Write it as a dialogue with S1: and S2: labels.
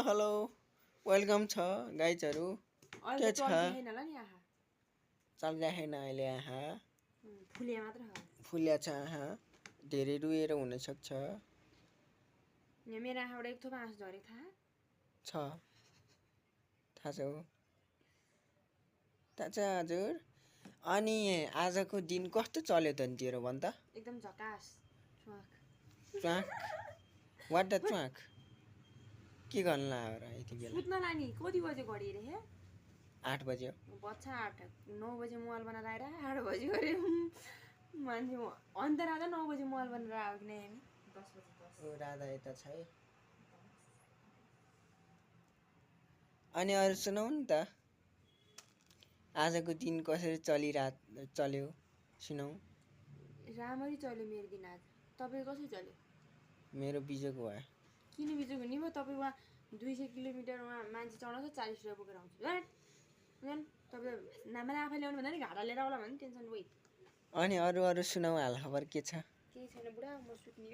S1: hello welcome छ गाइजहरू के छ चलिरहेन अहिले यहाँ फुल्या छ यहाँ धेरै रुएर हुनसक्छ
S2: मेरो आँखाबाट एक थोपा आँसु झरेको
S1: थाहा छ हजुर अनि आजको दिन कस्तो चल्यो त नि तेरो भन् त
S2: एकदम झकास
S1: च्वाक वाट द च्वाक के गर्न लाग्यो र यति बेला
S2: सुत्न लानी कति बजे घडी रे
S1: 8 बज्यो
S2: बच्चा 9 बजे मोबाइल बनाएर आएर 8 बजे गरे मान्छे अन्त राजा 9 बजे मोबाइल बनाएर आयो कि नै हामी 10 बजे 10
S1: ओ राधा यता छ है अनि अरु सुनाउ नि त आजको दिन कसरी चल्यो सुनाउ
S2: राम्ररी चल्यो मेरो दिन आज तपाईको कसरी चल्यो
S1: मेरो बिजोको भयो
S2: किन बिजोको नि भयो तपाईँ वहाँ 200 किलोमिटरमा मान्छे चढाउँछ 40 रुपियाँ बोकेर आउँछ झन् तपाईँ नाम आफै ल्याउनु भन्दा नि घाडा लिएर आउला भने टेन्सन वही
S1: अनि अरु सुनाउ हाल खबर के छ
S2: केही छैन बुढा म सुत्ने